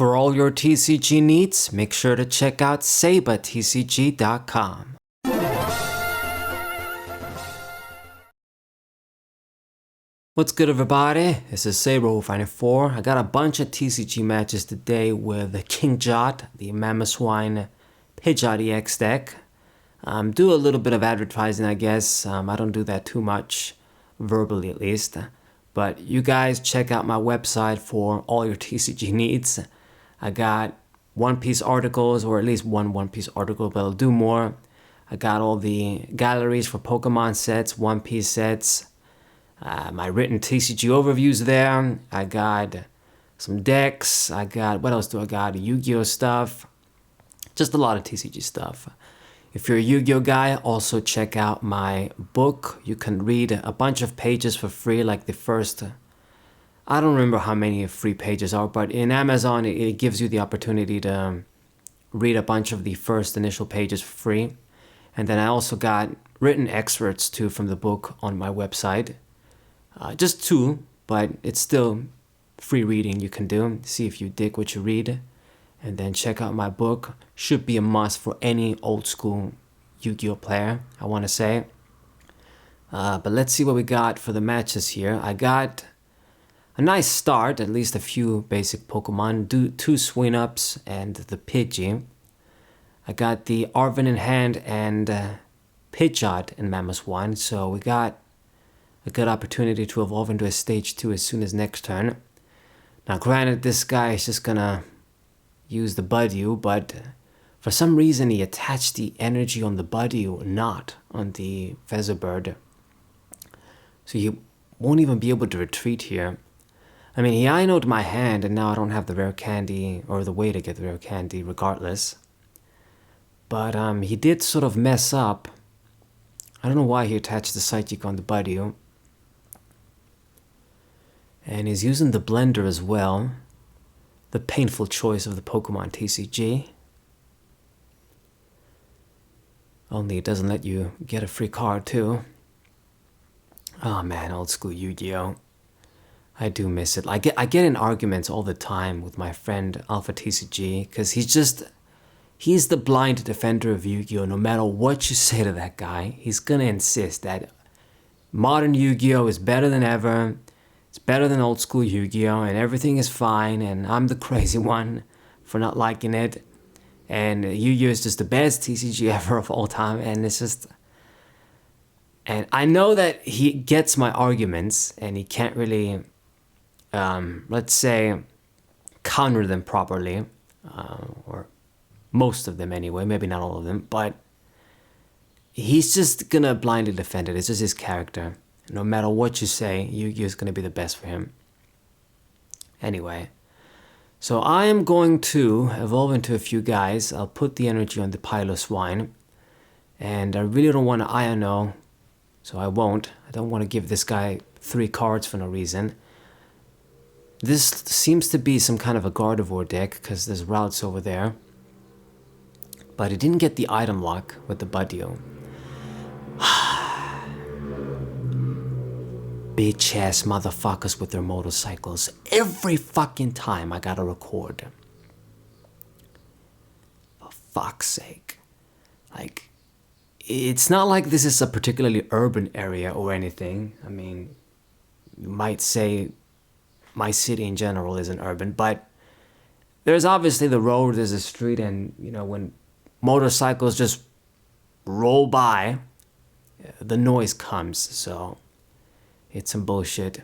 For all your TCG needs, make sure to check out sabatcg.com. What's good, everybody? This is Saber4. I got a bunch of TCG matches today with the Pidgeot, the Mamoswine Pidgeot EX deck. Do a little bit of advertising, I guess. I don't do that too much, verbally at least. But you guys check out my website for all your TCG needs. I got One Piece articles, or at least one Piece article, but I'll do more. I got all the galleries for Pokemon sets, One Piece sets. My written TCG overviews there. I got some decks. I got, what else do I got? Yu-Gi-Oh stuff. Just a lot of TCG stuff. If you're a Yu-Gi-Oh guy, also check out my book. You can read a bunch of pages for free, like the first, I don't remember how many free pages are, but in Amazon, it gives you the opportunity to read a bunch of the first initial pages for free. And then I also got written excerpts too from the book on my website. Just two, but it's still free reading you can do. See if you dig what you read. And then check out my book. Should be a must for any old school Yu-Gi-Oh player, I want to say. But let's see what we got for the matches here. I got a nice start, at least a few basic Pokemon. Two Swing-Ups and the Pidgey. I got the Arven in hand and Pidgeot in Mamoswine. So we got a good opportunity to evolve into a stage 2 as soon as next turn. Now granted, this guy is just gonna use the Pidgeot, but for some reason he attached the energy on the Pidgeot, not on the Featherbird. So he won't even be able to retreat here. I mean, he I-No'd my hand, and now I don't have the rare candy, or the way to get the rare candy regardless. But he did sort of mess up. I don't know why he attached the Psychic on the Pidgeot. And he's using the Blender as well. The painful choice of the Pokemon TCG. Only it doesn't let you get a free card too. Oh man, old school Yu-Gi-Oh! I do miss it. I get in arguments all the time with my friend Alpha TCG, because he's the blind defender of Yu-Gi-Oh! No matter what you say to that guy, he's gonna insist that modern Yu-Gi-Oh! Is better than ever. It's better than old school Yu-Gi-Oh! And everything is fine, and I'm the crazy one for not liking it. And Yu-Gi-Oh! Is just the best TCG ever of all time, and it's just... And I know that he gets my arguments, and he can't really, let's say, counter them properly. Or most of them anyway, maybe not all of them, but he's just gonna blindly defend it. It's just his character. No matter what you say, Yu-Gi-Oh! Is gonna be the best for him. Anyway, so I am going to evolve into a few guys. I'll put the energy on the Piloswine, and I really don't want to I-No, so I won't. I don't want to give this guy 3 cards for no reason. This seems to be some kind of a Gardevoir deck, because there's routes over there. But it didn't get the item lock with the Pidgeot. Bitch ass motherfuckers with their motorcycles. Every fucking time I gotta record. For fuck's sake. Like, it's not like this is a particularly urban area or anything. I mean, you might say my city in general isn't urban, but there's obviously the road, there's a street, and you know, when motorcycles just roll by, the noise comes, so it's some bullshit.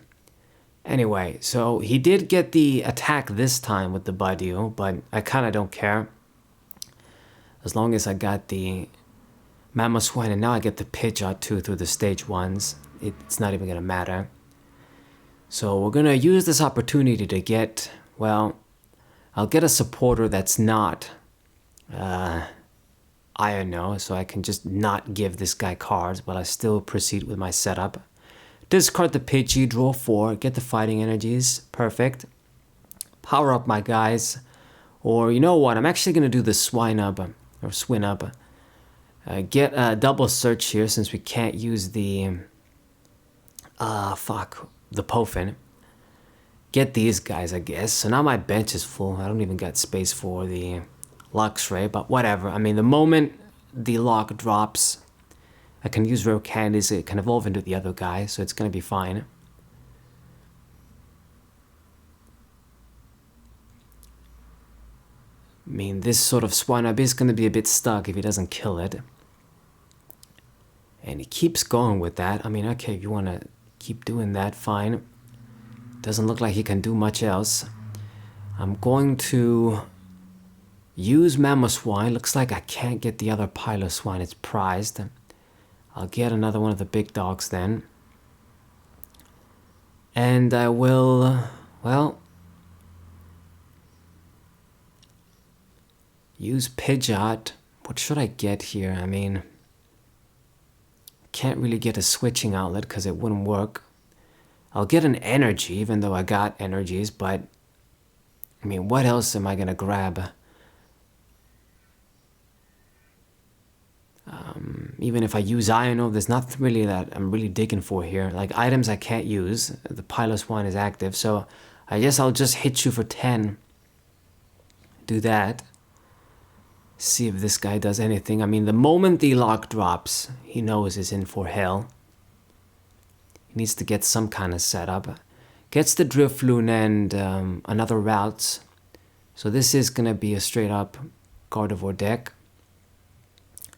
Anyway, so he did get the attack this time with the Pidgeot, but I kind of don't care. As long as I got the Mamoswine, and now I get the Pidgeot too through the stage 1s, it's not even going to matter. So we're going to use this opportunity to get, well, I'll get a supporter that's not I-No, so I can just not give this guy cards, but I still proceed with my setup. Discard the Pidgey, draw 4, get the fighting energies, perfect. Power up my guys, or you know what, I'm actually going to do the Swine-Up, or Swin-Up. Get a double search here since we can't use the, the Pofin. get these guys, I guess. So now my bench is full. I don't even got space for the Luxray, but whatever. I mean, the moment the lock drops, I can use rare candies. It can evolve into the other guy, so it's gonna be fine. I mean, this sort of Swinub is gonna be a bit stuck if he doesn't kill it. And he keeps going with that. I mean, okay, if you wanna keep doing that, fine. Doesn't look like he can do much else. I'm going to use Mamoswine. Looks like I can't get the other Piloswine. It's prized. I'll get another one of the big dogs then. And I will, well, use Pidgeot. What should I get here? I mean, can't really get a switching outlet because it wouldn't work. I'll get an energy, even though I got energies, but I mean, what else am I gonna grab? Even if I use Iono, there's nothing really that I'm really digging for here. Like, items I can't use. The Piloswine is active, so I guess I'll just hit you for 10. Do that. See if this guy does anything. I mean, the moment the lock drops, he knows he's in for hell. He needs to get some kind of setup. Gets the Drifloon and another route. So this is going to be a straight up Gardevoir deck.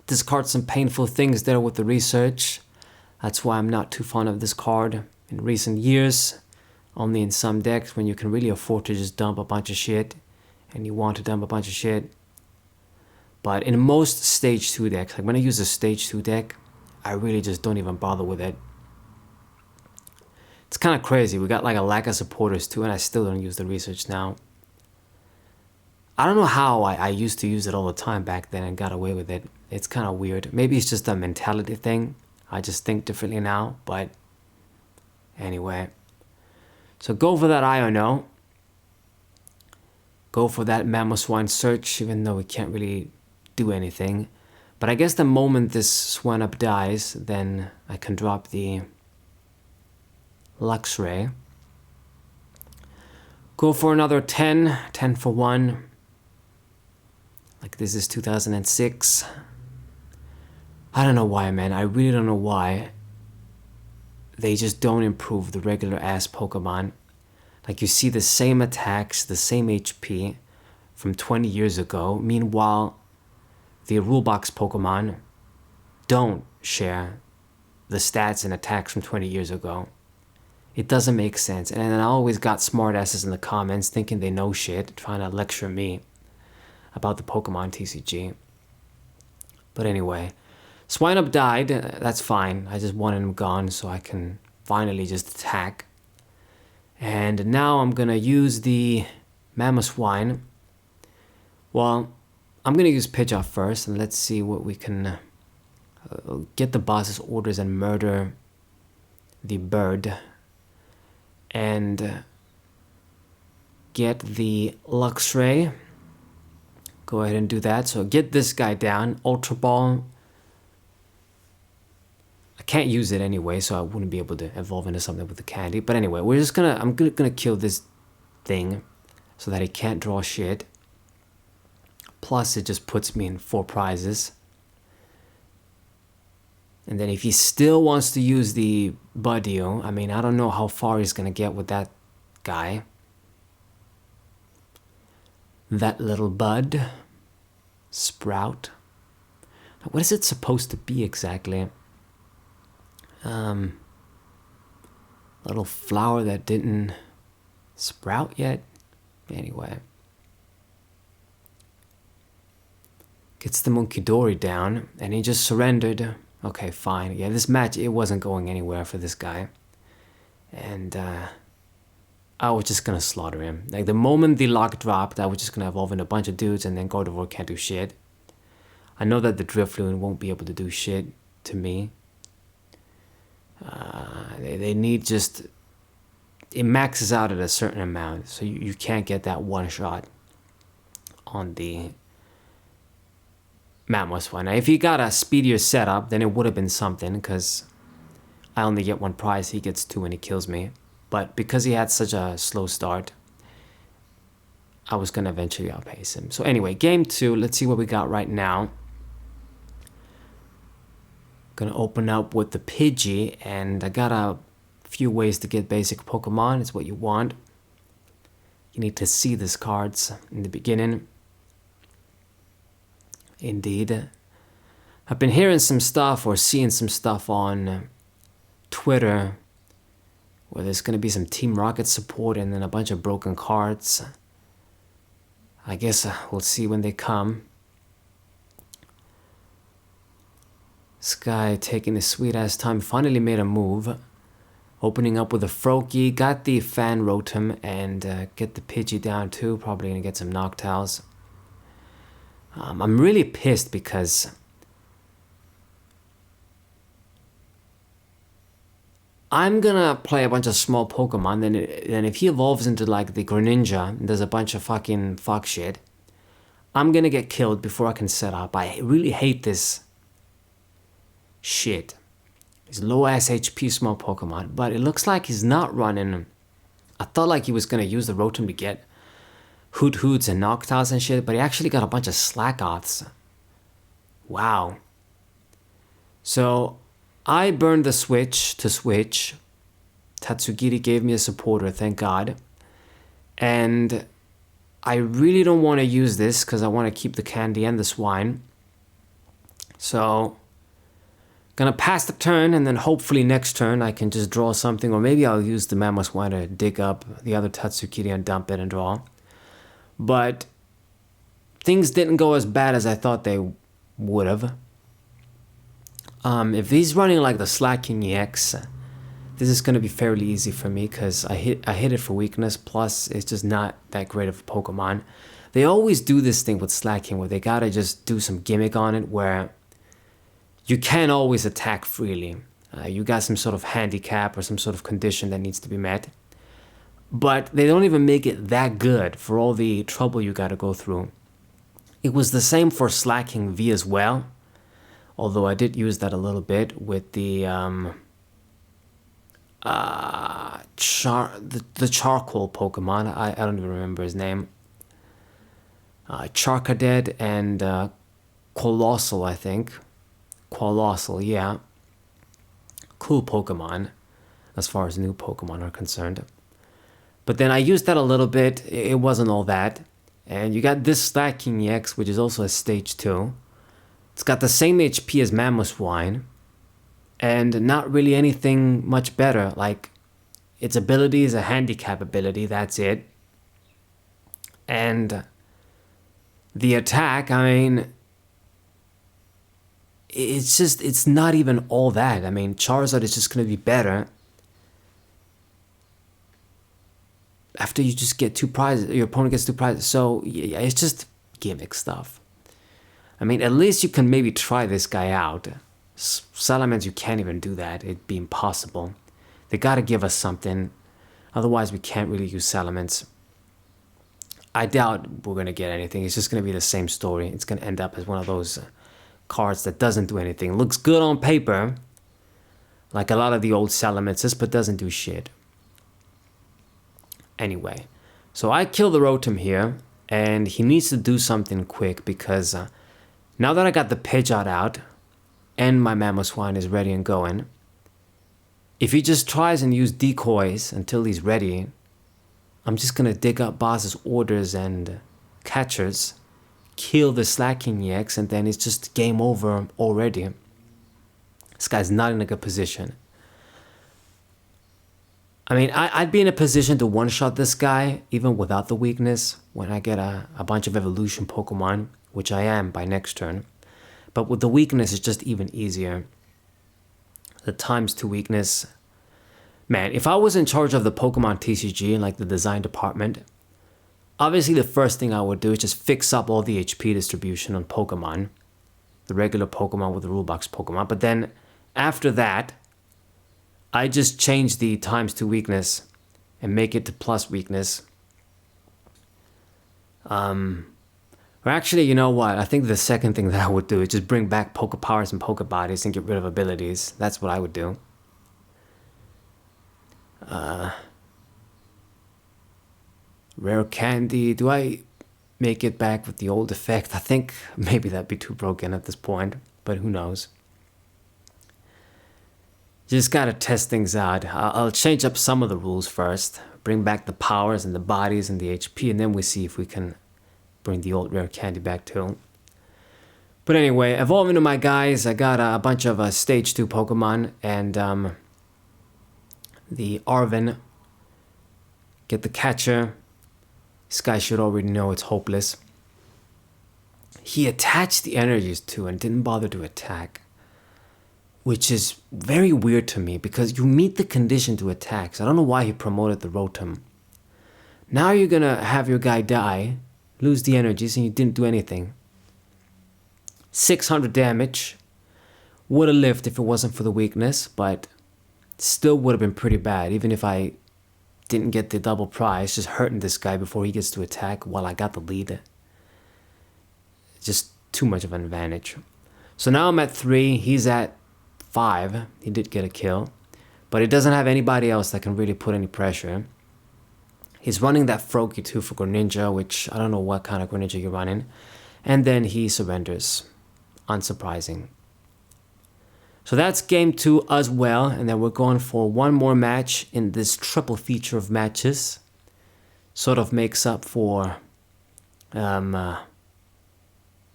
Discard some painful things there with the research. That's why I'm not too fond of this card in recent years. Only in some decks when you can really afford to just dump a bunch of shit. And you want to dump a bunch of shit. But in most stage 2 decks, like when I use a stage 2 deck, I really just don't even bother with it. It's kind of crazy. We got like a lack of supporters too, and I still don't use the research now. I don't know how I used to use it all the time back then and got away with it. It's kind of weird. Maybe it's just a mentality thing. I just think differently now, but anyway. So go for that Iono. Go for that Mamoswine search, even though we can't really do anything. But I guess the moment this Swinub dies, then I can drop the Luxray. Go for another 10 for 1. Like this is 2006. I don't know why, man. I really don't know why they just don't improve the regular ass Pokemon. Like you see the same attacks, the same HP from 20 years ago. Meanwhile, the Rulebox Pokemon don't share the stats and attacks from 20 years ago. It doesn't make sense. And I always got smartasses in the comments thinking they know shit, trying to lecture me about the Pokemon TCG. But anyway, Swinub died. That's fine. I just wanted him gone so I can finally just attack. And now I'm gonna use the Mamoswine. Well, I'm gonna use Pidgeot first, and let's see what we can get the boss's orders and murder the bird. And get the Luxray. Go ahead and do that. So get this guy down. Ultra Ball. I can't use it anyway, so I wouldn't be able to evolve into something with the candy. But anyway, I'm gonna kill this thing so that he can't draw shit. Plus, it just puts me in 4 prizes. And then if he still wants to use the Budio, I mean, I don't know how far he's gonna get with that guy. That little bud. Sprout. What is it supposed to be exactly? Little flower that didn't sprout yet. Anyway. Gets the Munkidori down, and he just surrendered. Okay, fine. Yeah, this match, it wasn't going anywhere for this guy. And, I was just gonna slaughter him. Like, the moment the lock dropped, I was just gonna evolve into a bunch of dudes, and then Gardevoir can't do shit. I know that the Drifloon won't be able to do shit to me. They need just... It maxes out at a certain amount, so you can't get that one shot on the Mamoswine. Now, if he got a speedier setup, then it would have been something, because I only get 1 prize, he gets 2 and he kills me. But because he had such a slow start, I was going to eventually outpace him. So anyway, game 2, let's see what we got right now. Gonna open up with the Pidgey, and I got a few ways to get basic Pokemon. It's what you want. You need to see these cards in the beginning. Indeed. I've been hearing some stuff or seeing some stuff on Twitter where there's gonna be some Team Rocket support and then a bunch of broken cards. I guess we'll see when they come. This guy taking his sweet ass time, finally made a move. Opening up with a Froakie, got the Fan Rotom, and get the Pidgey down too. Probably gonna get some Noctowls. I'm really pissed because I'm gonna play a bunch of small Pokemon, then if he evolves into like the Greninja and does a bunch of fucking fuck shit, I'm gonna get killed before I can set up. I really hate this shit. He's low ass HP small Pokemon, but it looks like he's not running. I thought like he was gonna use the Rotom to get Hoots and Noctowls and shit, but he actually got a bunch of Slackoths. Wow. So I burned the switch to switch. Tatsugiri gave me a supporter, thank God. And I really don't want to use this because I want to keep the candy and the swine. So gonna pass the turn, and then hopefully next turn I can just draw something, or maybe I'll use the Mamoswine to dig up the other Tatsukiri and dump it and draw. But things didn't go as bad as I thought they would have. If he's running like the Slacking EX, this is gonna be fairly easy for me because I hit it for weakness. Plus, it's just not that great of a Pokemon. They always do this thing with Slacking where they gotta just do some gimmick on it where you can't always attack freely. You got some sort of handicap or some sort of condition that needs to be met. But they don't even make it that good for all the trouble you gotta go through. It was the same for Slacking V as well. Although I did use that a little bit with the charcoal Pokemon. I don't even remember his name. Charcadet and Colossal, I think. Colossal, yeah. Cool Pokemon as far as new Pokemon are concerned. But then I used that a little bit. It wasn't all that. And you got this Slacking EX, which is also a stage 2. It's got the same HP as Mamoswine. And not really anything much better. Like, its ability is a handicap ability, that's it. And the attack, I mean, it's not even all that. I mean, Charizard is just going to be better after you just get 2 prizes, your opponent gets 2 prizes. So, yeah, it's just gimmick stuff. I mean, at least you can maybe try this guy out. Salamence, you can't even do that. It'd be impossible. They gotta give us something. Otherwise, we can't really use Salamence. I doubt we're gonna get anything. It's just gonna be the same story. It's gonna end up as one of those cards that doesn't do anything. Looks good on paper, like a lot of the old Salamences, but doesn't do shit. Anyway, so I kill the Rotom here, and he needs to do something quick because now that I got the Pidgeot out, and my Mamoswine is ready and going, if he just tries and use decoys until he's ready, I'm just gonna dig up boss's orders and catchers, kill the Slacking EX, and then it's just game over already. This guy's not in a good position. I mean, I'd be in a position to one-shot this guy, even without the weakness, when I get a bunch of evolution Pokemon, which I am by next turn. But with the weakness, it's just even easier. The ×2 weakness. Man, if I was in charge of the Pokemon TCG in like the design department, obviously the first thing I would do is just fix up all the HP distribution on Pokemon. The regular Pokemon with the rule box Pokemon. But then after that, I just change the ×2 weakness and make it to plus weakness. Or actually, you know what? I think the second thing that I would do is just bring back Poke Powers and Poke Bodies and get rid of abilities. That's what I would do. Rare candy. Do I make it back with the old effect? I think maybe that'd be too broken at this point, but who knows. Just gotta test things out. I'll change up some of the rules first, bring back the powers and the bodies and the HP, and then we see if we can bring the old rare candy back too. But anyway, evolving to my guys, I got a bunch of stage 2 Pokemon, and the Arven, get the catcher. This guy should already know it's hopeless. He attached the energies to and didn't bother to attack, which is very weird to me because you meet the condition to attack. So I don't know why he promoted the Rotom. Now you're gonna have your guy die, lose the energies, and you didn't do anything. 600 damage. Would have lived if it wasn't for the weakness, but still would have been pretty bad, even if I didn't get the double prize, just hurting this guy before he gets to attack while I got the lead. Just too much of an advantage. So now I'm at 3, he's at 5. He did get a kill, but he doesn't have anybody else that can really put any pressure. He's running that Froakie too for Greninja, which I don't know what kind of Greninja you're running. And then he surrenders. Unsurprising. So that's game 2 as well, and then we're going for one more match in this triple feature of matches. Sort of makes up for not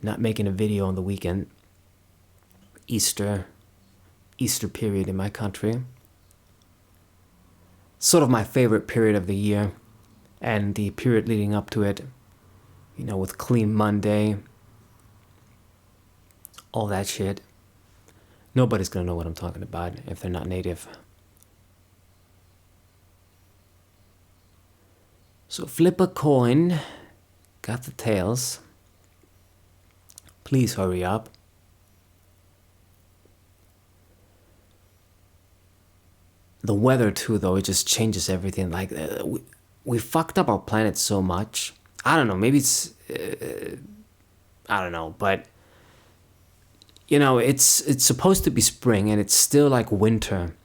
making a video on the weekend. Easter period in my country. Sort of my favorite period of the year, and the period leading up to it, you know, with Clean Monday, all that shit. Nobody's gonna know what I'm talking about if they're not native. So flip a coin. Got the tails. Please hurry up. The weather too, though, it just changes everything. Like we fucked up our planet so much. I don't know. Maybe it's I don't know, but you know, it's supposed to be spring and it's still like winter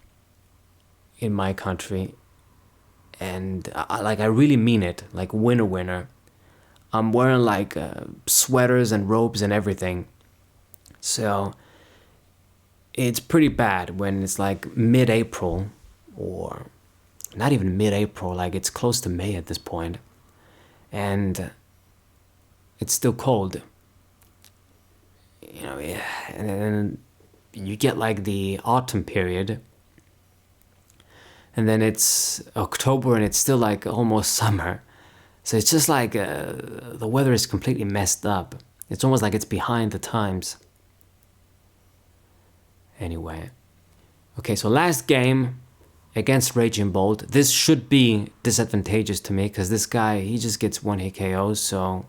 in my country, and I really mean it, like winter. I'm wearing like sweaters and robes and everything, so it's pretty bad when it's like mid-April, or not even mid-April, like it's close to May at this point, and it's still cold. You know, and then you get like the autumn period, and then it's October and it's still like almost summer. So it's just like the weather is completely messed up. It's almost like it's behind the times. Anyway, okay, so last game against Raging Bolt. This should be disadvantageous to me because this guy, he just gets 1-hit KOs, so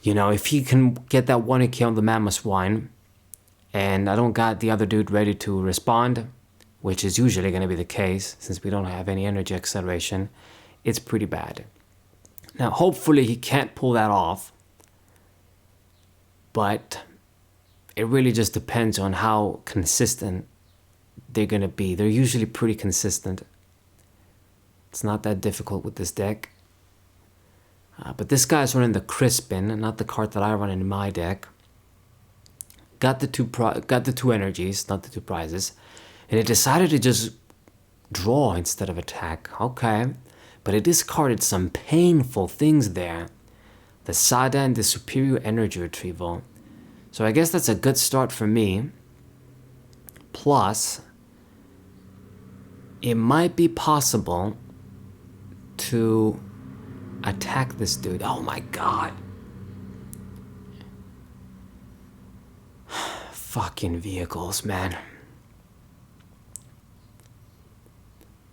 you know, if he can get that 1-hit KO on the Mamoswine, and I don't got the other dude ready to respond, which is usually going to be the case since we don't have any energy acceleration, it's pretty bad. Now, hopefully he can't pull that off, but it really just depends on how consistent they're going to be. They're usually pretty consistent. It's not that difficult with this deck. But this guy's running the Crispin, not the card that I run in my deck. Got the two energies, not the 2 prizes, and it decided to just draw instead of attack. Okay, but it discarded some painful things there. The Sada and the Superior Energy Retrieval. So I guess that's a good start for me. Plus, it might be possible to attack this dude. Oh my god. Fucking vehicles, man.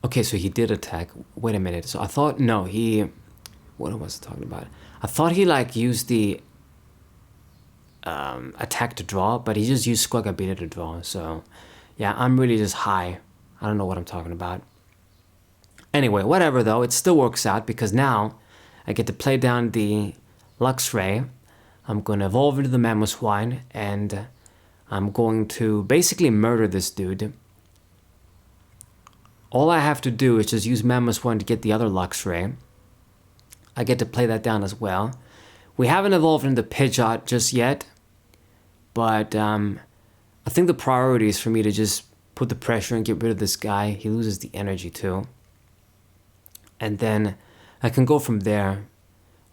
Okay, so he did attack. Wait a minute. So I thought, no, what was I talking about? I thought he like used the attack to draw, but he just used Squagabita to draw. So yeah, I'm really just high. I don't know what I'm talking about. Anyway, whatever though, it still works out because now I get to play down the Luxray. I'm going to evolve into the Mamoswine, and I'm going to basically murder this dude. All I have to do is just use Mamoswine to get the other Luxray, I get to play that down as well. We haven't evolved into Pidgeot just yet, but I think the priority is for me to just put the pressure and get rid of this guy. He loses the energy too. And then I can go from there.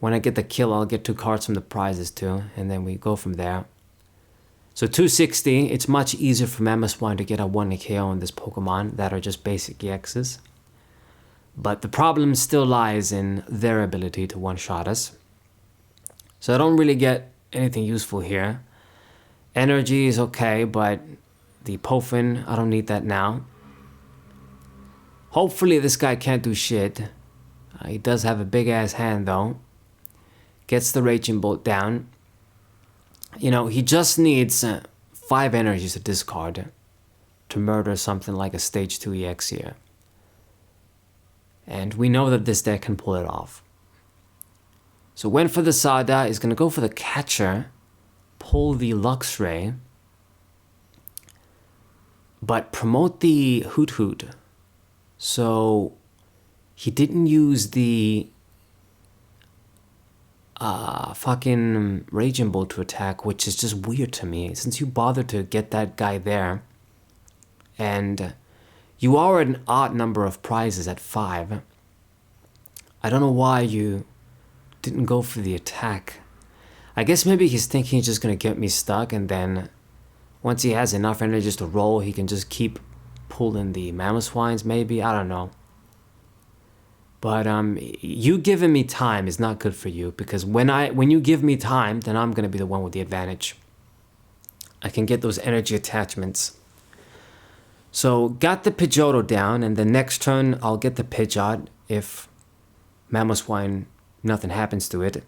When I get the kill, I'll get 2 cards from the prizes too, and then we go from there. So 260, it's much easier for Mamoswine to get a 1 KO on this Pokemon that are just basic EXs. But the problem still lies in their ability to one-shot us. So I don't really get anything useful here. Energy is okay, but the Pofin, I don't need that now. Hopefully this guy can't do shit. He does have a big ass hand though. Gets the Raging Bolt down. You know, he just needs 5 energies to discard to murder something like a stage 2 EX here. And we know that this deck can pull it off. So went for the Sada, is going to go for the Catcher, pull the Luxray, but promote the Hoot Hoot. So he didn't use the fucking Raging Bolt to attack, which is just weird to me. Since you bothered to get that guy there, and you are at an odd number of prizes at 5. I don't know why you didn't go for the attack. I guess maybe he's thinking he's just gonna get me stuck, and then once he has enough energy to roll, he can just keep pulling the Mamoswines maybe. I don't know. But you giving me time is not good for you, because when you give me time, then I'm gonna be the one with the advantage. I can get those energy attachments. So got the Pidgeotto down, and the next turn I'll get the Pidgeot if Mamoswine, nothing happens to it.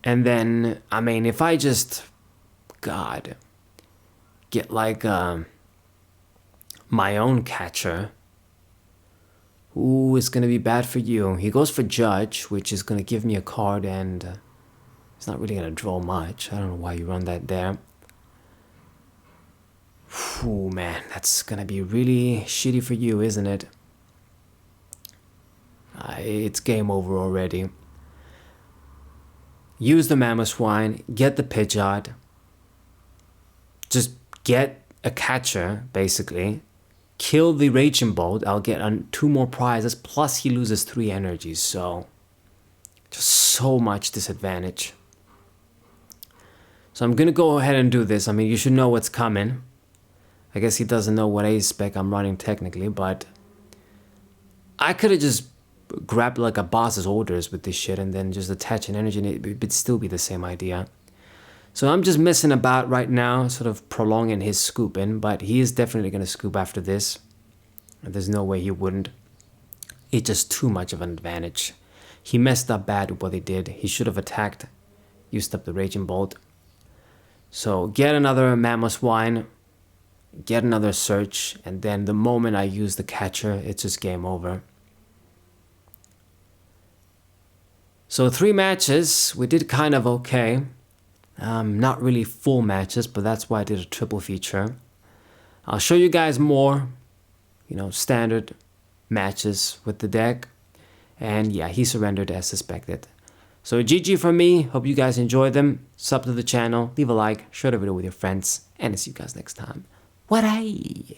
And then, I mean, if I just, God, get like my own catcher, ooh, it's gonna be bad for you. He goes for Judge, which is gonna give me a card, and it's not really gonna draw much. I don't know why you run that there. Ooh, man, that's gonna be really shitty for you, isn't it? It's game over already. Use the Mamoswine, get the Pidgeot. Just get a catcher, basically. Kill the Raging Bolt. I'll get 2 more prizes, plus he loses 3 energies, so just so much disadvantage. So I'm gonna go ahead and do this. I mean, you should know what's coming. I guess he doesn't know what A-spec I'm running technically, but I could have just grabbed like a boss's orders with this shit and then just attach an energy, and it would still be the same idea. So I'm just messing about right now, sort of prolonging his scooping, but he is definitely going to scoop after this. There's no way he wouldn't. It's just too much of an advantage. He messed up bad with what he did. He should have attacked, used up the Raging Bolt. So get another Mamoswine, get another Search, and then the moment I use the catcher, it's just game over. So 3 matches, we did kind of okay. Not really full matches, but that's why I did a triple feature. I'll show you guys more, standard matches with the deck. And yeah, he surrendered as suspected. So GG from me, hope you guys enjoyed them. Sub to the channel, leave a like, share the video with your friends, and I'll see you guys next time. What-ay?